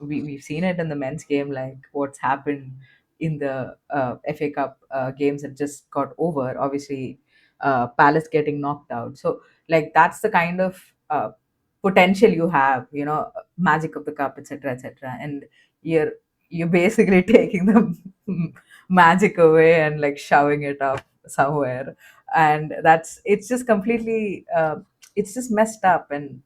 we've seen it in the men's game, like what's happened in the FA Cup games that just got over. Obviously, Palace getting knocked out. So like that's the kind of potential you have, magic of the cup, etc., etc. And you're you're basically taking the magic away and like shoving it up somewhere, and it's just completely it's just messed up. And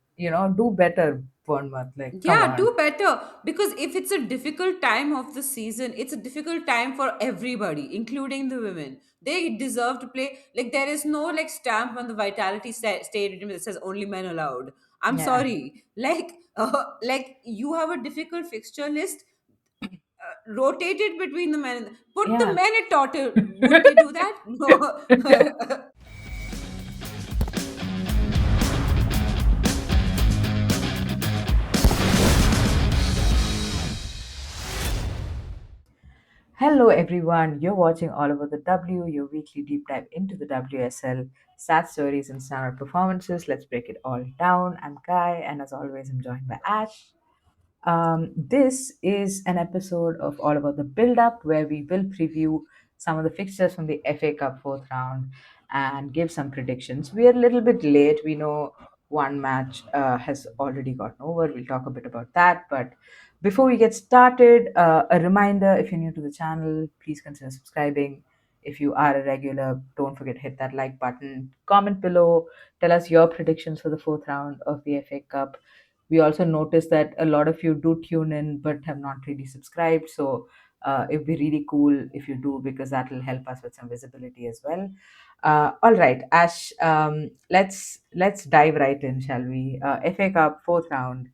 do better, Bournemouth. Like, come Yeah, on. do better, because if it's a difficult time of the season, it's a difficult time for everybody, including the women. They deserve to play. Like, there is no like stamp on the Vitality Stadium that says only men allowed. I'm Yeah. sorry. Like you have a difficult fixture list. Rotate it between the men. Put the Yeah. men at total. Would they do that? No. Hello, everyone. You're watching All Over the W, your weekly deep dive into the WSL, stat stories, and standout performances. Let's break it all down. I'm Kai, and as always, I'm joined by Ash. This is an episode of All About the Build Up, where we will preview some of the fixtures from the FA Cup fourth round and give some predictions. We are a little bit late. We know one match has already gotten over. We'll talk a bit about that. But before we get started, a reminder, if you're new to the channel, please consider subscribing. If you are a regular, don't forget to hit that like button. Comment below. Tell us your predictions for the fourth round of the FA Cup. We also noticed that a lot of you do tune in but have not really subscribed. So it'd be really cool if you do, because that will help us with some visibility as well. All right, Ash, let's dive right in, shall we? FA Cup fourth round.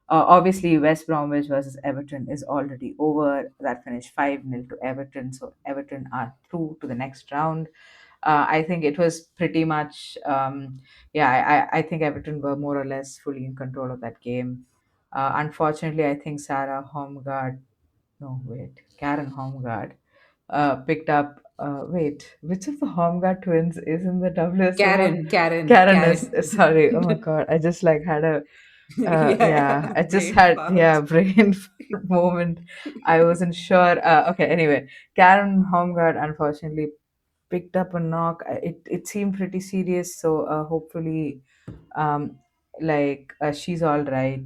Obviously, West Bromwich versus Everton is already over. That finished 5-0 to Everton. So Everton are through to the next round. I think it was pretty much, yeah, I think Everton were more or less fully in control of that game. Unfortunately, I think Sarah Holmgard, no, wait, Karen Holmgard picked up. Wait, which of the Holmgard twins is in the WSL now? Karen is, Karen. sorry. Oh my God, I just like had a yeah, Yeah, I just brain had, yeah, fart. brain fart moment. I wasn't sure. Okay, anyway, Karen Holmgard unfortunately picked up a knock. It seemed pretty serious, so hopefully, um, she's all right.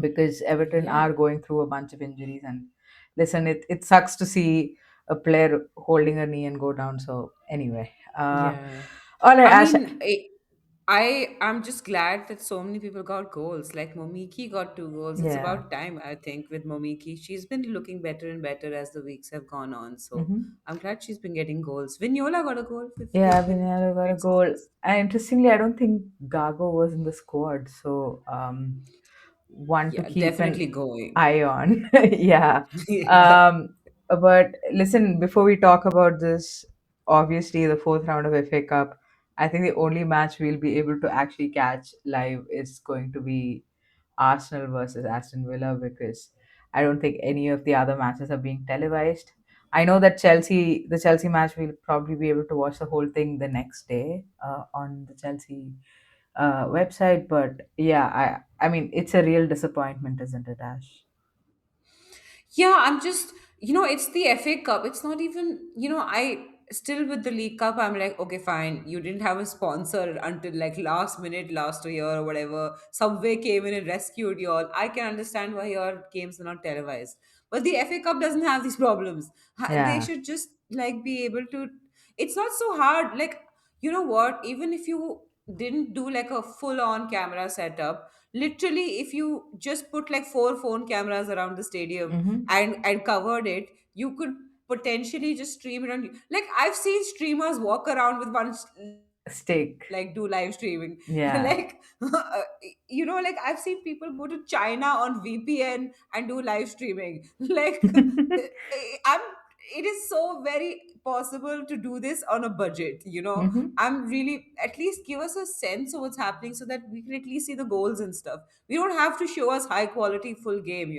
Because Everton Yeah, are going through a bunch of injuries, and listen, it sucks to see a player holding a knee and go down. So anyway, yeah. all right, I Ash. mean, I'm just glad that so many people got goals. Like Momiki got 2 goals. It's Yeah. about time, I think, with Momiki. She's been looking better and better as the weeks have gone on. So Mm-hmm. I'm glad she's been getting goals. Vignola got a goal Yeah, with Vinayaka got a Great goal. success. And interestingly, I don't think Gago was in the squad, so one to Yeah, keep definitely an going. eye on. Yeah. Yeah. Um, but listen, before we talk about this, obviously the fourth round of FA Cup, I think the only match we'll be able to actually catch live is going to be Arsenal versus Aston Villa, because I don't think any of the other matches are being televised. I know that the Chelsea match, we'll probably be able to watch the whole thing the next day on the Chelsea website. But yeah, I mean, it's a real disappointment, isn't it, Ash? Yeah, I'm just, it's the FA Cup. It's not even, I still with the League Cup, I'm like, okay, fine. You didn't have a sponsor until like last minute, last year or whatever. Subway came in and rescued you all. I can understand why your games are not televised. But the FA Cup doesn't have these problems. They Yeah. should just like be able to. It's not so hard. Like, you know what? Even if you didn't do like a full on camera setup, literally, if you just put like four phone cameras around the stadium Mm-hmm. and covered it, you could potentially just stream it on. Like I've seen streamers walk around with one Steak. like do live streaming. Yeah. Like like I've seen people go to China on VPN and do live streaming. Like I'm it is so very possible to do this on a budget. Mm-hmm. I'm really, at least give us a sense of what's happening so that we can at least see the goals and stuff. We don't have to show us high quality full game.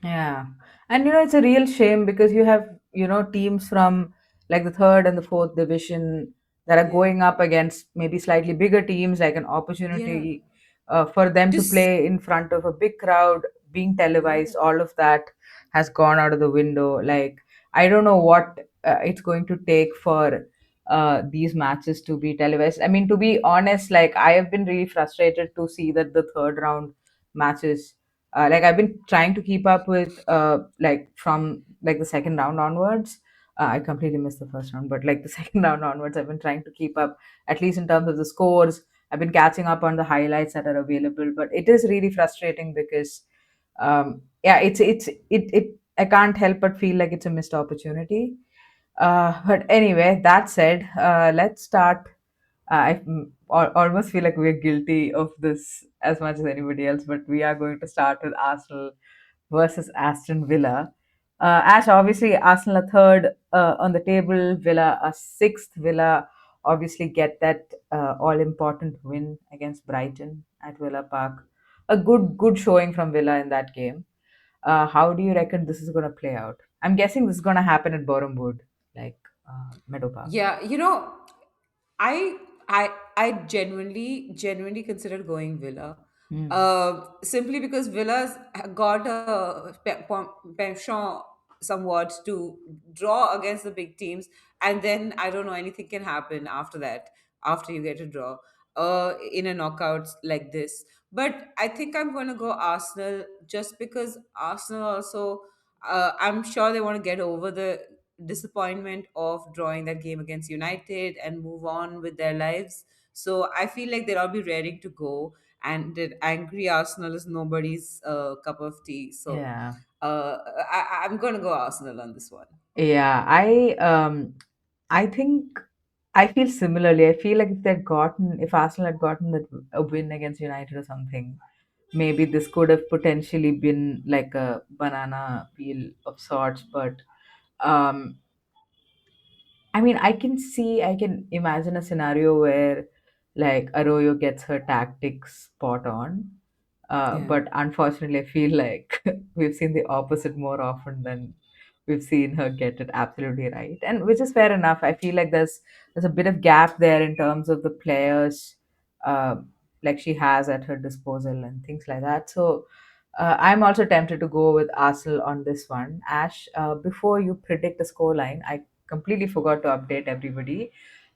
Yeah. And it's a real shame because you have, teams from like the third and the fourth division that are Yeah. going up against maybe slightly bigger teams, like an Yeah. opportunity for them to Just play in front of a big crowd. being televised, all of that has gone out of the window. Like, I don't know what it's going to take for these matches to be televised. I mean, to be honest, like, I have been really frustrated to see that the third round matches, like, I've been trying to keep up with like from like the second round onwards. I completely missed the first round, but like the second round onwards, I've been trying to keep up, at least in terms of the scores. I've been catching up on the highlights that are available, but it is really frustrating because, yeah, it. I can't help but feel like it's a missed opportunity. But anyway, that said, let's start. Almost feel like we're guilty of this as much as anybody else, but we are going to start with Arsenal versus Aston Villa. Ash, obviously, Arsenal are third on the table, Villa are sixth. Villa obviously get that all important win against Brighton at Villa Park. A good showing from Villa in that game. How do you reckon this is going to play out? I'm guessing this is going to happen at Boreham Wood, like Meadow Park. Yeah, you know, I I genuinely considered going Villa, Hmm. simply because Villa's got a penchant somewhat to draw against the big teams, and then I don't know, anything can happen after that. After you get a draw, in a knockout like this, but I think I'm going to go Arsenal just because Arsenal also. I'm sure they want to get over the disappointment of drawing that game against United and move on with their lives. So I feel like they'll all be ready to go. And that angry Arsenal is nobody's cup of tea. So Yeah. I'm going to go Arsenal on this one. Yeah, I think I feel similarly. I feel like if Arsenal had gotten a win against United or something, maybe this could have potentially been like a banana peel of sorts. But um, I mean, I can imagine a scenario where like Arroyo gets her tactics spot on. Yeah. But unfortunately, I feel like we've seen the opposite more often than we've seen her get it absolutely right, and which is fair enough. I feel like there's a bit of gap there in terms of the players, uh, like she has at her disposal and things like that. So I'm also tempted to go with Arsenal on this one. Ash, before you predict the scoreline, I completely forgot to update everybody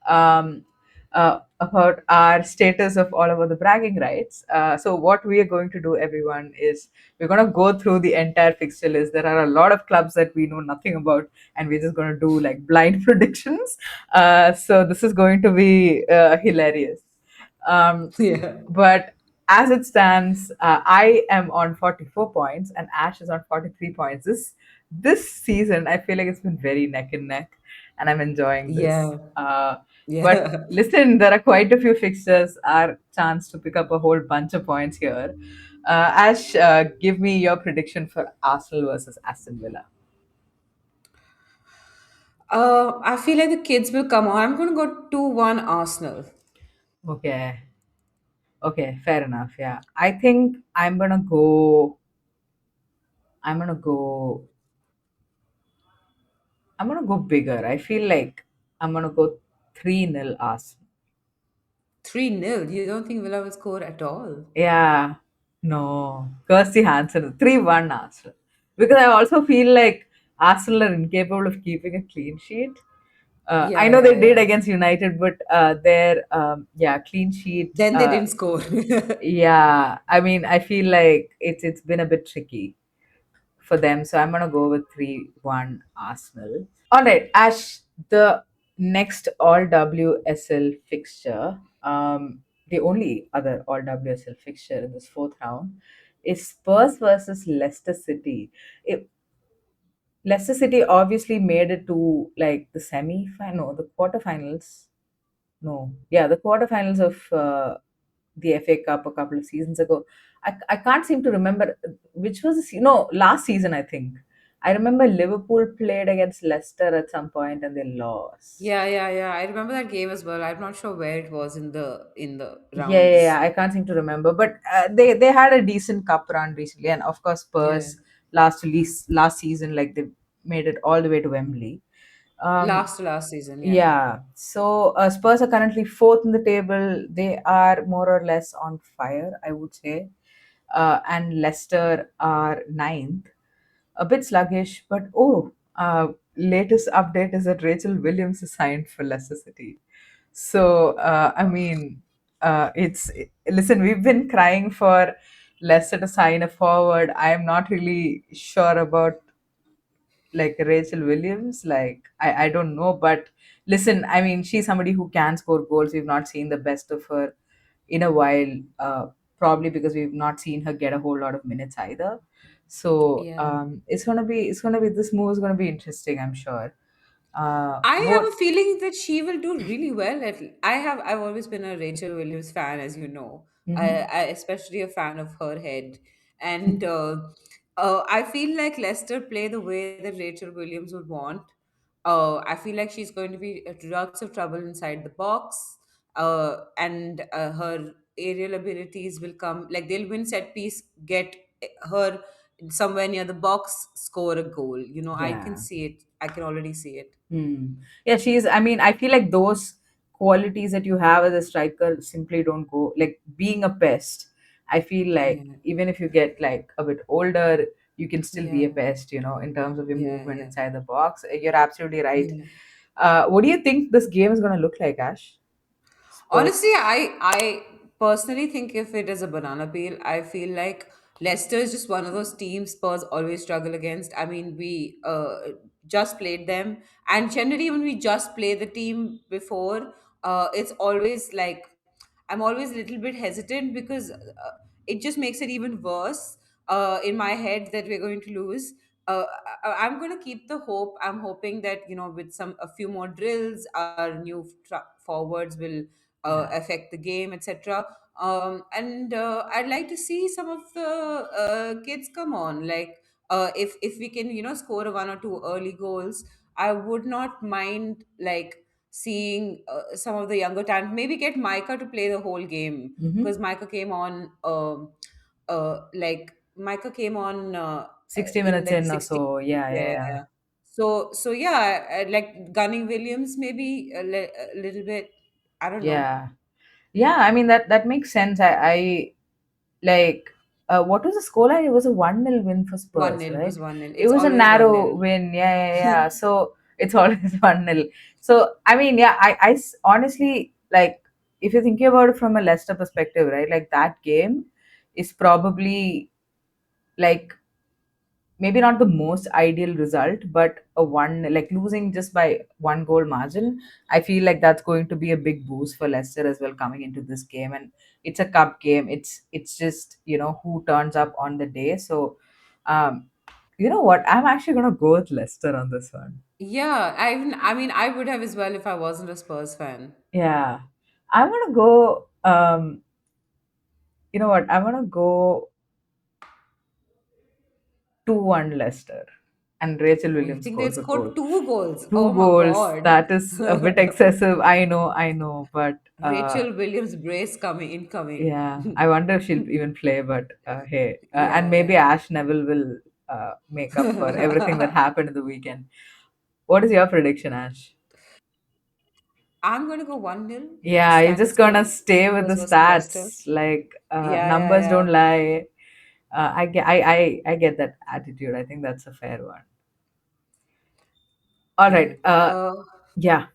um, about our status of all over the bragging rights. So what we are going to do, everyone, is we're going to go through the entire fixture list. There are a lot of clubs that we know nothing about, and we're just going to do like blind predictions. So this is going to be hilarious. Um, Yeah. but as it stands, I am on 44 points and Ash is on 43 points. This season, I feel like it's been very neck and neck, and I'm enjoying this. Yeah. But Yeah. listen, there are quite a few fixtures. Our chance to pick up a whole bunch of points here. Ash, give me your prediction for Arsenal versus Aston Villa. I feel like the kids will come on. I'm going to go 2-1 Arsenal. Okay, okay, fair enough. Yeah, I think I'm gonna go. I'm gonna go. I'm gonna go bigger. I feel like I'm gonna go 3-0 Arsenal. 3-0. You don't think Villa will score at all? Yeah, no. Kirsty Hansen, 3-1 Arsenal. Because I also feel like Arsenal are incapable of keeping a clean sheet. I Yeah, know yeah, they did yeah. against United, but their yeah, clean sheet. Then they didn't score. Yeah, I mean, I feel like it's been a bit tricky for them. So I'm gonna go with 3-1 Arsenal. All right, Ash, the next all WSL fixture, the only other all WSL fixture in this fourth round, is Spurs versus Leicester City. It, Leicester City obviously made it to like the semi final, no, the quarterfinals. No, yeah, the quarterfinals of the FA Cup a couple of seasons ago. I can't seem to remember which was no, last season I think. I remember Liverpool played against Leicester at some point and they lost. Yeah, yeah, yeah. I remember that game as well. I'm not sure where it was in the Yeah. rounds. I can't seem to remember, but they had a decent cup run recently, and of course Yeah. Spurs last season, like they made it all the way to Wembley. Um, Last to last season, yeah. Yeah, so Spurs are currently fourth in the table. They are more or less on fire, I would say. and Leicester are ninth. A bit sluggish, but latest update is that Rachel Williams is signed for Leicester City. So, I mean, listen, we've been crying for Leicester to sign a forward. I am not really sure about like Rachel Williams. Like, I don't know, but listen, I mean, she's somebody who can score goals. We've not seen the best of her in a while, probably because we've not seen her get a whole lot of minutes either. So Yeah. it's gonna be this move is gonna be interesting, I'm sure. I have What? a feeling that she will do really well. I've always been a Rachel Williams fan, as you know. Hmm. I especially a fan of her head, and I feel like Leicester play the way that Rachel Williams would want. I feel like she's going to be lots of trouble inside the box, and her aerial abilities will come. Like they'll win set piece, get her somewhere near the box, score a goal. You know, I can Yeah. see it. I can already see it. Hmm. Yeah, she's. I mean, I feel like those qualities that you have as a striker simply don't go. Like being a pest, I feel like Yeah, even if you get like a bit older, you can still be a yeah, pest. In terms of your yeah, movement yeah, inside the box. You're absolutely right. yeah. What do you think this game is going to look like, Ash? Honestly, Spurs. I personally think if it is a banana peel, I feel like Leicester is just one of those teams Spurs always struggle against. I mean, we just played them, and generally when we just play the team before, it's always like I'm always a little bit hesitant because it just makes it even worse in my head that we're going to lose. I'm going to keep the hope. I'm hoping that with a few more drills, our new forwards will Yeah. affect the game, etc. And I'd like to see some of the kids come on. Like if we can score a one or two early goals, I would not mind like seeing some of the younger talent. Maybe get Micah to play the whole game Mm-hmm. because Micah came on 60 in minutes like in or 60. so. Yeah, yeah, Yeah, yeah. yeah. So yeah, like Gunning Williams maybe a little bit. I don't know. Yeah. Yeah, I mean that makes sense. I like what was the scoreline? It was a 1-0 win for One Spurs, nil. It right? was 1-0. It It's was a always one narrow nil. win. Yeah, yeah, yeah. So it's always 1-0. So I mean, yeah, honestly like if you're thinking about it from a Leicester perspective, right? Like that game is probably like maybe not the most ideal result, but a one like losing just by one goal margin. I feel like that's going to be a big boost for Leicester as well coming into this game, and it's a cup game. It's just who turns up on the day. So, um, you know what? I'm actually gonna go with Leicester on this one. Yeah, I mean, I would have as well if I wasn't a Spurs fan. Yeah, I'm gonna go. You know what? I'm gonna go 2-1 Leicester, and Rachel Oh, you Williams think they'll scores a score goal. two goals? Two Oh my goals. God. That is a bit excessive. I know, but Rachel Williams brace coming incoming. yeah, I wonder if she'll even play. But hey, and Yeah, maybe yeah. Ash Neville will make up for everything that happened in the weekend. What is your prediction, Ash? I'm gonna go 1-0. Yeah, you're just Standard gonna score. stay with the Spurs versus Leicester. stats. Like Yeah, yeah, numbers don't yeah. lie. I get that attitude. I think that's a fair one. All right. Okay. Yeah.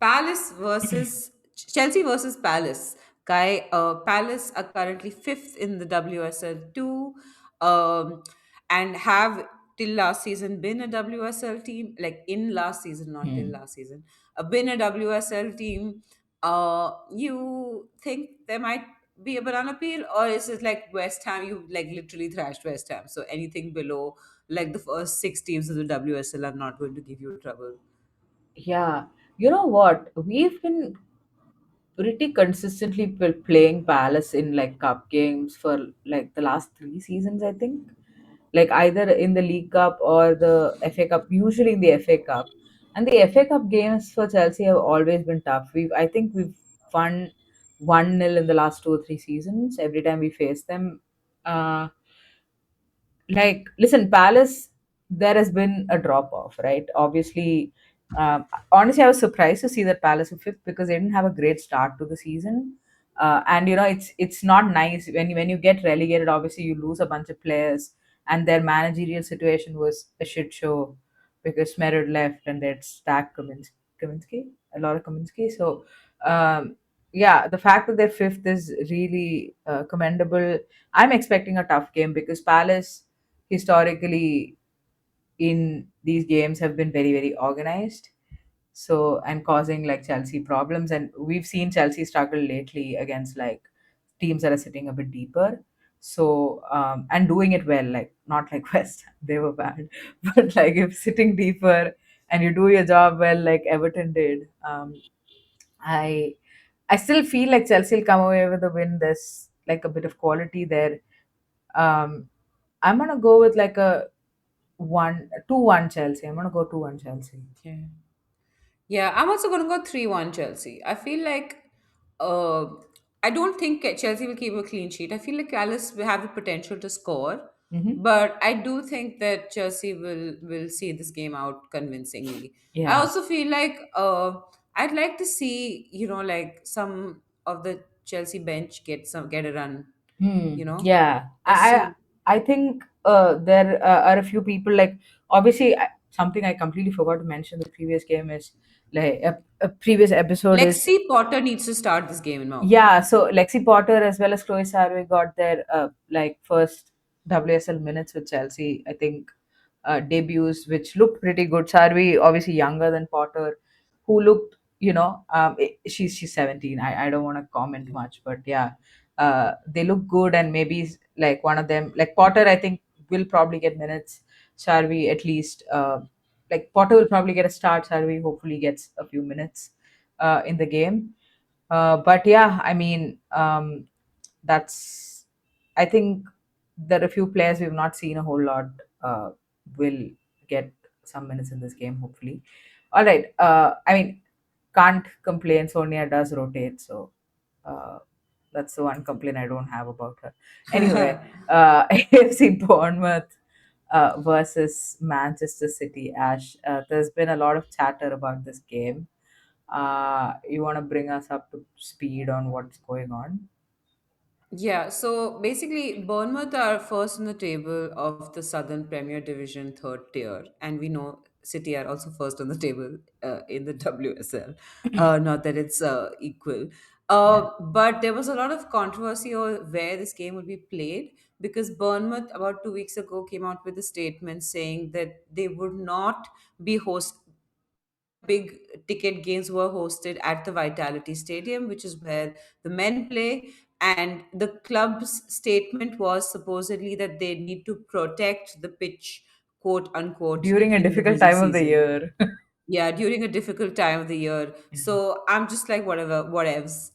Palace versus Chelsea versus Palace. Guy, Palace are currently fifth in the WSL two, um, and have till last season been a WSL team. Like in last season, not till Hmm. last season, been a WSL team. You think there might be a banana peel, or is it like West Ham? You like literally thrashed West Ham, so anything below like the first six teams of the WSL are not going to give you trouble. Yeah. You know what? We've been pretty consistently playing Palace in like cup games for like the last 3 seasons, I think. Like either in the League Cup or the FA Cup, usually in the FA Cup. And the FA Cup games for Chelsea have always been tough. I think we've won 1-0 in the last 2 or 3 seasons every time we face them. Uh, like listen, Palace, there has been a drop off, right? Obviously, honestly, I was surprised to see that Palace were fifth because they didn't have a great start to the season. And it's not nice when you get relegated. Obviously, you lose a bunch of players, and their managerial situation was a shit show because Smerud left and they'd stacked Kaminsky, a lot of Kaminsky. So, yeah, the fact that they're fifth is really commendable. I'm expecting a tough game because Palace historically in these games have been very, very organized. So, and causing like Chelsea problems. And we've seen Chelsea struggle lately against like teams that are sitting a bit deeper. So, and doing it well, like not like West Ham, they were bad, but like if sitting deeper and you do your job well, like Everton did, I I still feel like Chelsea will come away with a win. There's like a bit of quality there. Um, I'm gonna go with like a 2-1 Chelsea. I'm gonna go 2-1 Chelsea. Yeah. Yeah, I'm also going to go 3-1 Chelsea. I feel like uh, I don't think Chelsea will keep a clean sheet. I feel like Palace will have the potential to score, Hmm. but I do think that Chelsea will see this game out convincingly. I Yeah. also feel like I'd like to see, like some of the Chelsea bench get a run, you know. Yeah. Let's I see. I think there are a few people like obviously something I completely forgot to mention the previous game is like a previous episode is Lexi Potter needs to start this game in my yeah. opinion. So Lexi Potter as well as Chloe Sarve got their like first WSL minutes with Chelsea. I think debuts, which looked pretty good. Sarvi, obviously younger than Potter, who looked, she's 17. I don't want to comment Yeah. much, but yeah, they look good, and maybe like one of them, like Potter, I think will probably get minutes. Sarvi at least, like Potter will probably get a start. Sarvi hopefully gets a few minutes in the game. But yeah, I mean, that's I think there are a few players we've not seen a whole lot uh, will get some minutes in this game, hopefully. All right. I mean, can't complain. Sonia does rotate, so uh, that's the one complaint I don't have about her. Anyway, AFC Bournemouth versus Manchester City. Ash, there's been a lot of chatter about this game. You want to bring us up to speed on what's going on? Yeah, so basically, Bournemouth are first in the table of the Southern Premier Division third tier, and we know City are also first on the table in the WSL. Not that it's equal. Yeah. But there was a lot of controversy over where this game would be played because Bournemouth, about 2 weeks ago, came out with a statement saying that they would not be host all their big ticket games were hosted at the Vitality Stadium, which is where the men play. And the club's statement was supposedly that they need to protect the pitch, quote unquote, During a in the difficult busy time of the season. year. Yeah, during a difficult time of the year. So I'm just like, whatever, whatevs.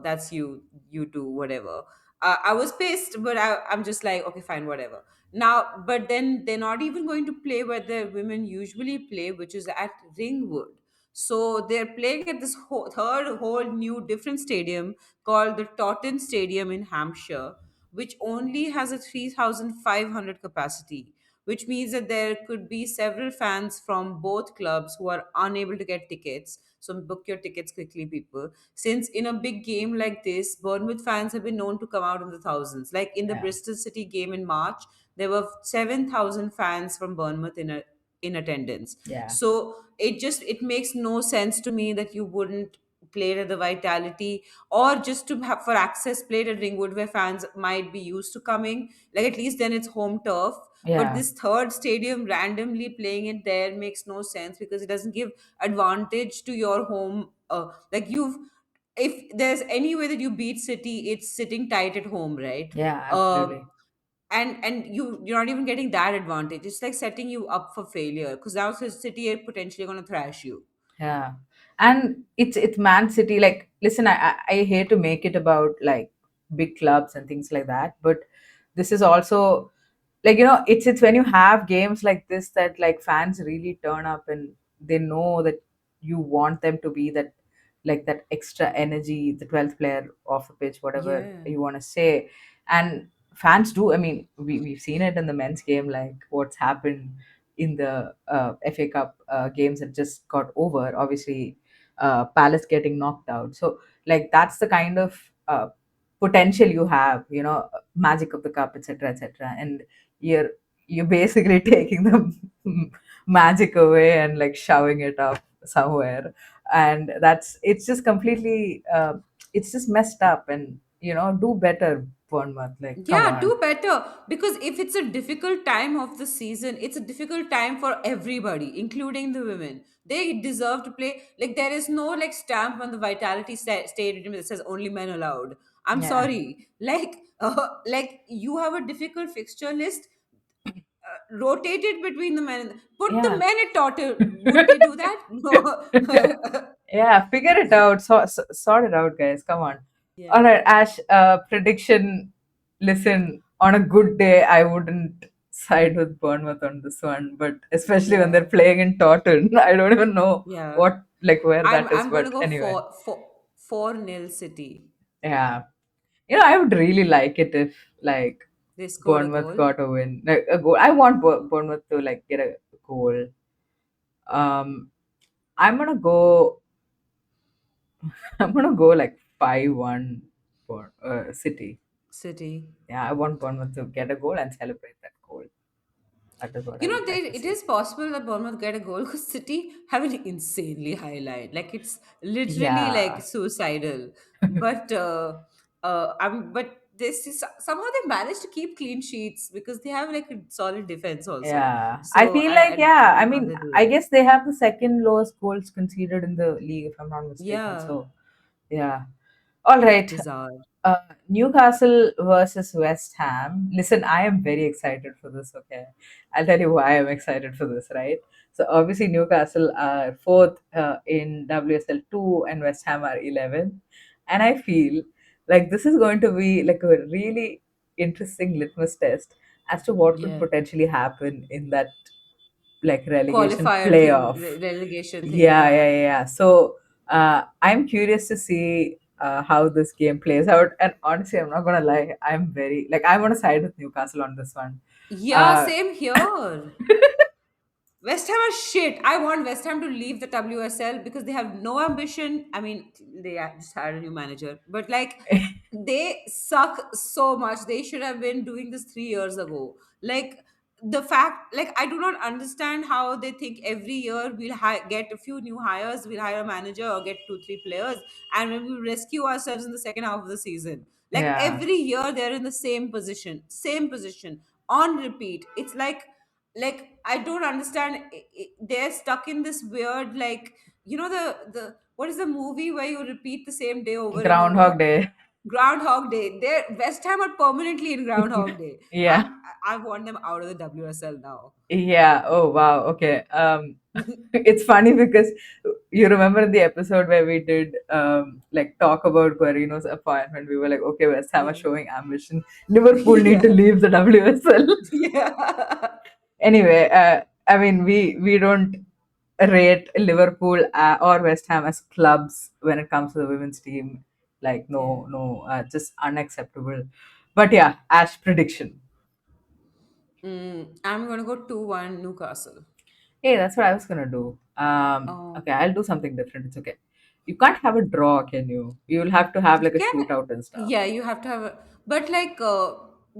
That's you do whatever. I was pissed, but I'm just like, okay, fine, whatever. Now, but then they're not even going to play where the women usually play, which is at Ringwood. So they're playing at this third whole new different stadium called the Totten Stadium in Hampshire, which only has a 3,500 capacity, which means that there could be several fans from both clubs who are unable to get tickets. So book your tickets quickly, people. Since in a big game like this, Bournemouth fans have been known to come out in the thousands. Like in the Yeah. Bristol City game in March, there were 7,000 fans from Bournemouth in attendance. Yeah. So it makes no sense to me that you wouldn't play it at the Vitality, or just to have for access play it at Ringwood where fans might be used to coming. Like at least then it's home turf, but Yeah. this third stadium randomly playing it there makes no sense because it doesn't give advantage to your home. Like you've if there's any way that you beat City, it's sitting tight at home, right? Yeah, uh, absolutely. and you're not even getting that advantage. It's like setting you up for failure because now City are potentially going to thrash you. Yeah, and it's Man City. Like, listen, I hate to make it about like big clubs and things like that, but this is also like it's when you have games like this that like fans really turn up and they know that you want them to be that like that extra energy, the 12th player off the pitch, whatever Yeah. you want to say, and fans do. I mean, we've seen it in the men's game, like what's happened in the FA Cup games that just got over. Obviously, Palace getting knocked out. So, like, that's the kind of uh, potential you have, you know, magic of the cup, etc., etc., and you're you're basically taking the magic away and like shoving it up somewhere, and that's it's just completely it's just messed up. And you know, do better, Bournemouth. Like, come Yeah, on. do better, because if it's a difficult time of the season, it's a difficult time for everybody, including the women. They deserve to play. Like, there is no like stamp on the Vitality Stadium that says only men allowed. I'm Yeah. sorry. Like you have a difficult fixture list. Rotate it between the men. Put the Yeah. men at total. Would they do that? No. Yeah, figure it out. Sort it out, guys. Come on. All Yeah. right, Ash. Prediction. Listen, on a good day, I wouldn't side with Bournemouth on this one, but especially when they're Yeah. playing in Taunton, I don't even know Yeah. what like where I'm that is. I'm gonna But go anyway, four nil City. yeah. You know, I would really like it if like They scored a Bournemouth goal. got a win, like a goal. I want Bournemouth to like get a goal. Um, I'm gonna go. I'm gonna go like 5-1 for City. City. Yeah, I want Bournemouth to get a goal and celebrate that goal. That is what I You would know, like to it see. is possible that Bournemouth get a goal because City have an insanely high line. Like, it's literally like Yeah, suicidal. But this is somehow they manage to keep clean sheets because they have like a solid defense also. yeah. I So feel like, I yeah. don't I know how mean, they do I that. guess they have the second lowest goals conceded in the league, if I'm not mistaken. Yeah, So yeah. All right. bizarre. Uh, Newcastle versus West Ham. Listen, I am very excited for this. Okay, I'll tell you why I'm excited for this. Right. So obviously Newcastle are fourth in WSL 2, and West Ham are 11th, and I feel like this is going to be like a really interesting litmus test as to what could Yeah. potentially happen in that like relegation Qualifier thing, playoff. relegation thing. Yeah, Yeah. yeah, yeah, yeah. So I'm curious to see how this game plays out. And honestly, I'm not gonna lie, I'm very like I'm gonna side with Newcastle on this one. Yeah, Uh, same here. West Ham are shit. I want West Ham to leave the WSL because they have no ambition. I mean, they just hired a new manager, but like, they suck so much. They should have been doing this 3 years ago. Like, the fact, like, I do not understand how they think every year we'll get a few new hires, we'll hire a manager or get two, three players, and when we rescue ourselves in the second half of the season. Like, yeah, every year they're in the same position on repeat. It's like I don't understand. They're stuck in this weird, like, the what is the movie where you repeat the same day over and Groundhog over? Day. Groundhog Day. They're West Ham are permanently in Groundhog Day. Yeah, I want them out of the WSL now. yeah. Oh wow. Okay. It's funny because you remember in the episode where we did like talk about Guarino's appointment, we were like, okay, West Ham are Yeah. showing ambition. Liverpool need to Yeah. leave the WSL. Yeah. Anyway, I mean, we don't rate Liverpool or West Ham as clubs when it comes to the women's team. Like, Yeah. no, no, just unacceptable. But yeah, Ash prediction. I'm gonna go 2-1 Newcastle. Hey, that's what I was gonna do. Oh, Okay, I'll do something different. It's okay. You can't have a draw, can you? You'll have to have you like a can. shootout and stuff. Yeah, you have to have a. But like,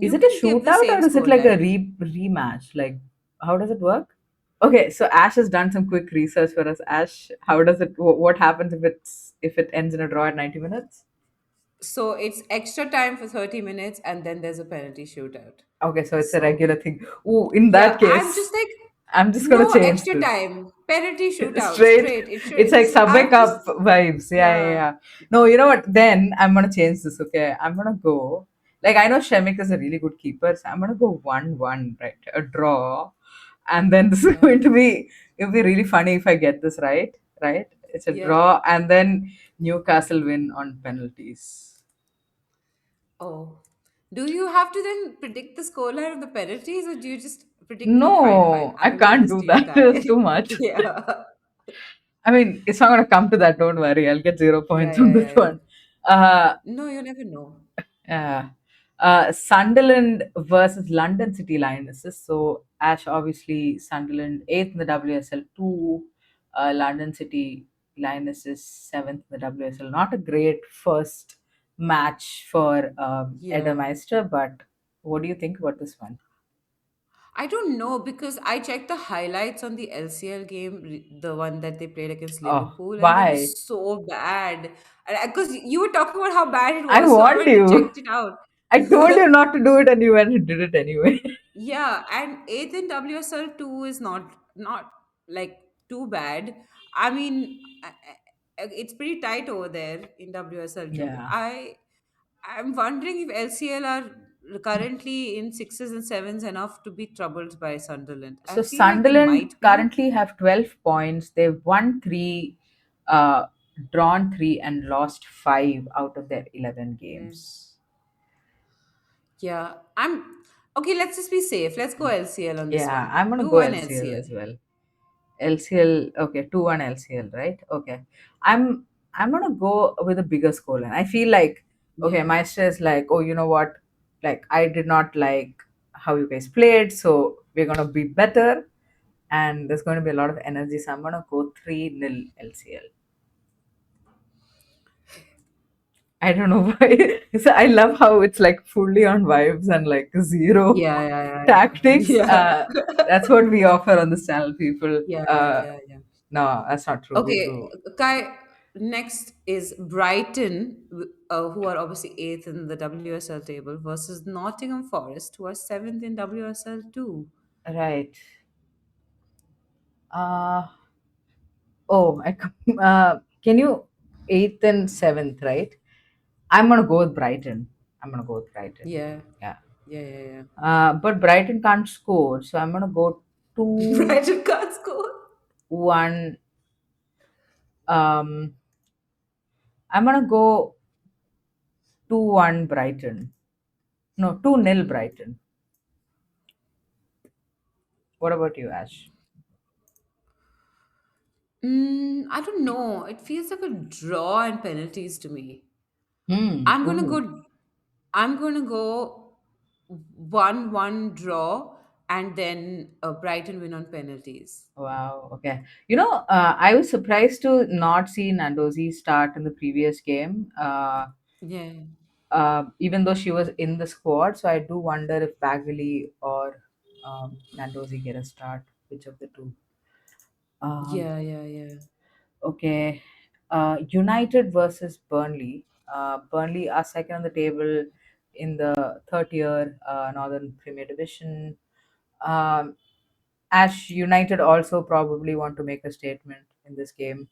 Is you it a can give the shootout same or is it score like a line. rematch? Like, how does it work? Okay, so Ash has done some quick research for us. Ash, how does it? What happens if it ends in a draw at 90 minutes? So it's extra time for 30 minutes, and then there's a penalty shootout. Okay, so it's a So, regular thing. Ooh, in that yeah, I'm case, just like, I'm just gonna no change extra this. time. Penalty shootout, Straight, straight. It should, it's like Subway I'm just, Cup vibes. Yeah, yeah, yeah, yeah. No, you know what? Then I'm gonna change this. Okay, I'm gonna go. Like I know Shemik is a really good keeper, so I'm gonna go 1-1, right? A draw, and then this is yeah, going to be. It'll be really funny if I get this right. Right? It's a yeah. draw, and then Newcastle win on penalties. Oh. Do you have to then predict the scoreline of the penalties, or do you just predict, no, fine, fine, No, I I will leave can't this do to you, that. Kai? It's too much. Yeah. I mean, it's not going to come to that. Don't worry. I'll get zero Yeah, points on yeah, this yeah, yeah. one. Uh, No, you never know. uh, Sunderland versus London City Lionesses. So, Ash, obviously, Sunderland 8th in the WSL 2, London City Lionesses 7th in the WSL. Not a great first. match for Yeah. Edemeister. But what do you think about this one? I don't know because I checked the highlights on the LCL game, the one that they played against Oh, Liverpool, and they were why? so bad. Because you were talking about how bad it I was, so I warned went and you. checked it out. I told you not to do it, and you went and did it anyway. Yeah, and eighth in WSL two is not like too bad. I mean, it's pretty tight over there in WSL two. Yeah. I'm wondering if LCL are currently in sixes and sevens enough to be troubled by Sunderland. I So feel like they Sunderland might be. currently have 12 points. They've won three, uh, drawn three, and lost five out of their 11 Yeah. games. Yeah. I'm okay. Let's just be safe. Let's go LCL on this Yeah, one. I'm gonna Two go one LCL LCL. as well. LCL, okay, 2-1 LCL, right? Okay. I'm gonna go with a bigger scoreline. I feel like, okay, Yeah. Meister is like, oh, you know what? Like, I did not like how you guys played, so we're gonna be better, and there's going to be a lot of energy. So I'm gonna go 3-0 LCL. I don't know why. So I love how it's like fully on vibes and like zero Yeah. Yeah. tactics. Yeah. That's what we offer on this channel, people. Yeah. Yeah. Yeah. Yeah. No, that's not true. We Okay, do. Kai. Next is Brighton, who are obviously eighth in the WSL table, versus Nottingham Forest, who are seventh in WSL two. Right. Uh, oh, can you eighth and seventh, right? I'm gonna go with Brighton. I'm gonna go with Brighton. Yeah. Yeah. Yeah. Yeah. But Brighton can't score, so I'm gonna go Yeah. 2 Brighton can't score. 1. Um, I'm gonna go 2-1 Brighton. No, 2-0 Brighton. What about you, Ash? I don't know. It feels like a draw and penalties to me. Hmm. I'm gonna Ooh. go. I'm gonna go 1-1 draw, and then Brighton win on penalties. Wow. Okay. I was surprised to not see Nandozi start in the previous game. Yeah, Even though she was in the squad, so I do wonder if Bagley or Nandozi get a start. Which of the two? Um, yeah, yeah, yeah, okay. United versus Burnley. Burnley are second on the table in the third tier Northern Premier Division. Um, Ash United also probably want to make a statement in this game.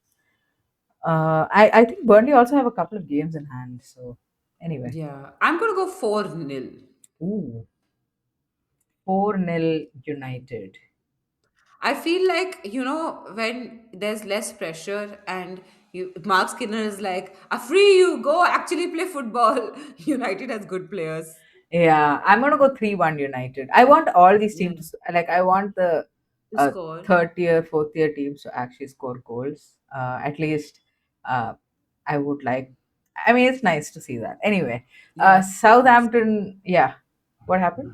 I think Burnley also have a couple of games in hand. So anyway, yeah. I'm gonna go 4-0. ooh, 4-0 United. I feel like, when there's less pressure and Mark Skinner is like, I free you, go actually play football. United has good players. Yeah, I'm gonna go 3-1 United. I want all these Yeah, teams to, like, I want the to score. third tier, fourth tier teams to actually score goals. At least, uh, I would like. I mean, it's nice to see that. Anyway, Yeah, nice. Southampton. Yeah, what happened?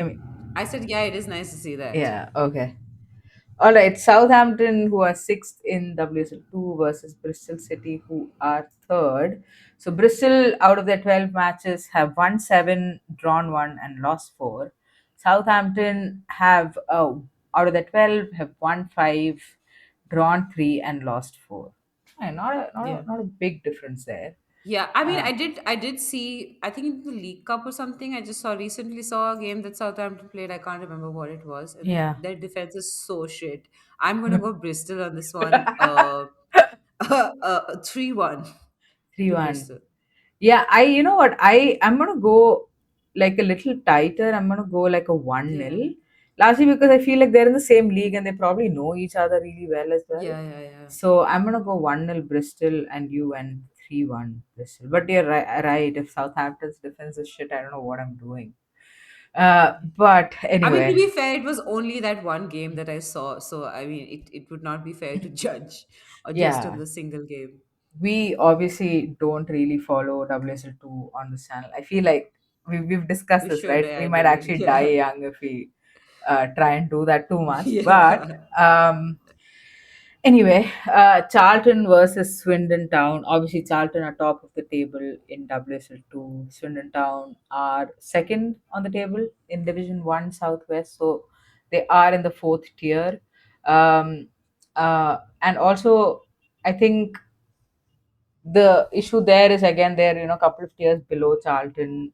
I mean, I said, yeah, it is nice to see that. yeah, okay. All right, Southampton, who are sixth in WSL2 versus Bristol City, who are third. So Bristol, out of their 12 matches, have won seven, drawn one, and lost four. Southampton have, out of their 12, have won five, drawn three, and lost four. Yeah. Not a big difference there. Yeah, I mean, Uh, I did see. I think in the League Cup or something. I just recently saw a game that Southampton played. I can't remember what it was, and yeah. their defense is so shit. I'm gonna go Bristol on this one. 3-1 to 3-1. Bristol. Yeah, you know what? I'm gonna go like a little tighter. I'm gonna go like a 1-0. Yeah, Largely because I feel like they're in the same league and they probably know each other really well as well. yeah, yeah, yeah, So I'm gonna go 1-0 Bristol and you went 3-1 Bristol. But you're right. If Southampton's defense is shit, I don't know what I'm doing. yeah. But I mean, to anyway, be fair, it was only that one game that I saw, so I mean, it would not be fair to judge or just on yeah, the single game. we obviously don't really follow WSL2 on this channel. I feel like we've discussed We this, should, right? We I might believe. actually die Yeah, young if we try and do that too much. But yeah, um, Anyway, Charlton versus Swindon Town. Obviously, Charlton are top of the table in WSL 2. Swindon Town are second on the table in Division 1 Southwest. So they are in the fourth tier. Um, and also, I think the issue there is again they're a couple of tiers below Charlton.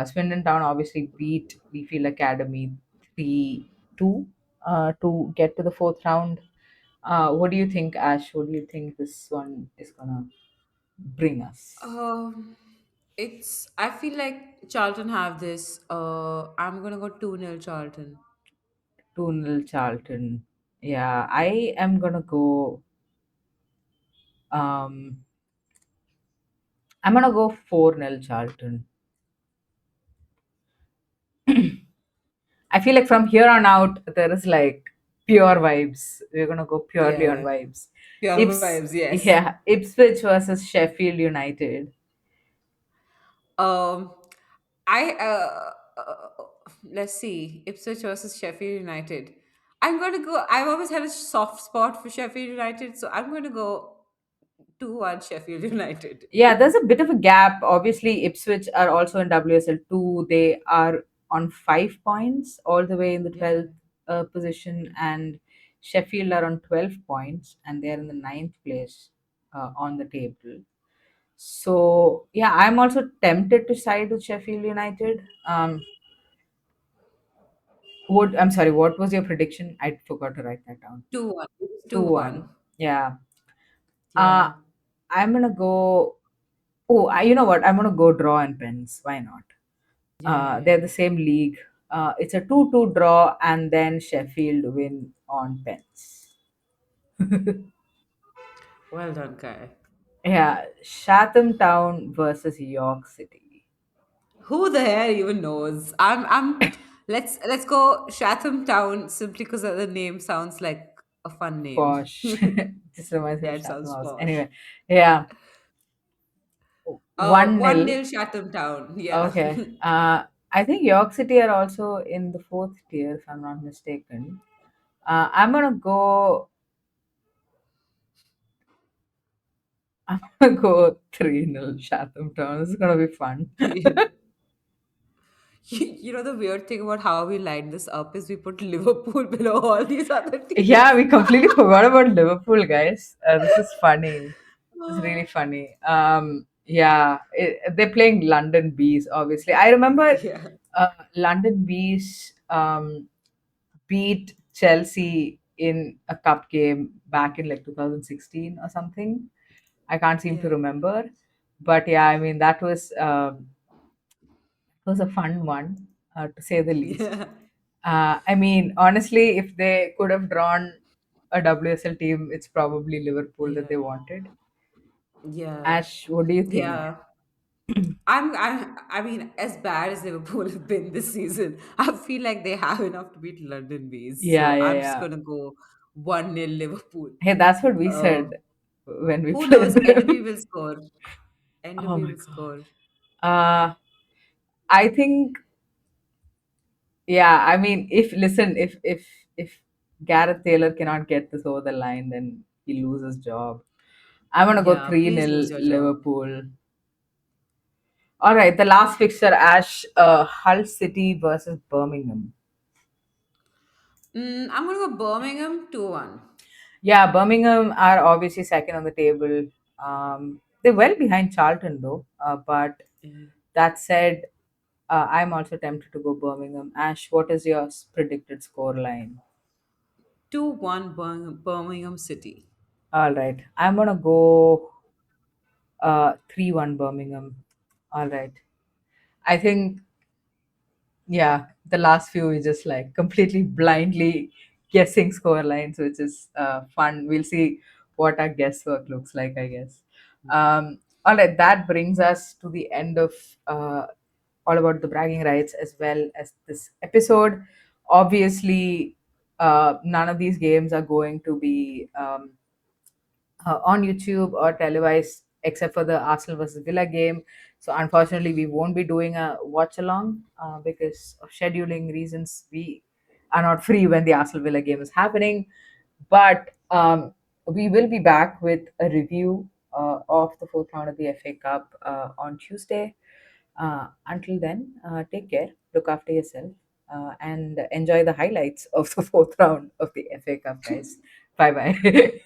Swindon Town obviously beat Leafield Academy 3-2 to get to the fourth round. What do you think, Ash? What do you think this one is gonna bring us? Um, it's. I feel like Charlton have this. I'm gonna go 2-0 Charlton. 2-0 Charlton. Yeah, I am gonna go. Um, I'm gonna go 4-0 Charlton. I feel like from here on out, there is like pure vibes. We're gonna go purely on Yeah, vibes. pure Ips, vibes. Yes. yeah, Ipswich versus Sheffield United. Um, I let's see, Ipswich versus Sheffield United. I'm gonna go. I've always had a soft spot for Sheffield United, so I'm gonna go 2-1 Sheffield United. Yeah, there's a bit of a gap. Obviously, Ipswich are also in WSL 2. They are on 5 points, all the way in the Yeah. 12th position, and Sheffield are on 12 points, and they're in the ninth place on the table. So, yeah, I'm also tempted to side with Sheffield United. What I'm sorry, what was your prediction? I forgot to write that down. 2-1. It was 2-1. 2-1. Yeah. Uh Yeah. I'm gonna go. Oh, you know what? I'm gonna go draw and pens. Why not? Yeah, yeah, They're yeah. the same league. It's a 2-2 draw, and then Sheffield win on pens. Well done, Kai. Yeah, Chatham Town versus York City. Who the hell even knows? Let's go Chatham Town simply because the name sounds like a fun name. Posh. Just reminds me Yeah, of it Chatham sounds House. posh. Anyway, yeah, 1 1 nil. 0 Chatham Town. Yeah. Okay. I think York City are also in the fourth tier, if I'm not mistaken. I'm gonna go. I'm gonna go 3-0 Chatham Town. This is gonna be fun. You know the weird thing about how we lined this up is we put Liverpool below all these other Yeah, teams. we completely forgot about Liverpool, guys. This is funny. This is really Oh, funny. Yeah, they're playing London Bees. Obviously, I remember yeah, London Bees beat Chelsea in a cup game back in like 2016 or something. I can't seem to yeah, remember, but yeah, I mean that was a fun one, to say the least. yeah, I mean, honestly, if they could have drawn a WSL team, it's probably Liverpool that yeah, they wanted. yeah, Ash, what do you think? yeah. I mean, as bad as Liverpool have been this season, I feel like they have enough to beat London Bees. Yeah, So yeah, I'm just yeah. gonna go 1-0 Liverpool. Hey, that's what we Uh, said when we who played knows? them. NW will score. Oh NW my will god. score. Uh, I think, yeah. I mean, if Gareth Taylor cannot get this over the line, then he loses job. I'm gonna go Yeah, three please lose nil your job. Liverpool. All right, the last fixture, Ash, Hull City versus Birmingham. I'm gonna go Birmingham 2-1. Yeah, Birmingham are obviously second on the table. They're well behind Charlton though. But Yeah. that said, I'm also tempted to go Birmingham. Ash, what is your predicted score line? 2-1 Birmingham City. All right, I'm gonna go 3-1 Birmingham. All right, I think, yeah, the last few is just like completely blindly guessing score lines, which is fun. We'll see what our guesswork looks like, I guess. All right, that brings us to the end of all about the bragging rights as well as this episode. Obviously, none of these games are going to be on YouTube or televised except for the Arsenal versus Villa game. So unfortunately, we won't be doing a watch along because of scheduling reasons. We are not free when the Arsenal Villa game is happening. But We will be back with a review of the fourth round of the FA Cup on Tuesday. Until then, take care, look after yourself, and enjoy the highlights of the fourth round of the FA Cup, guys. Bye bye.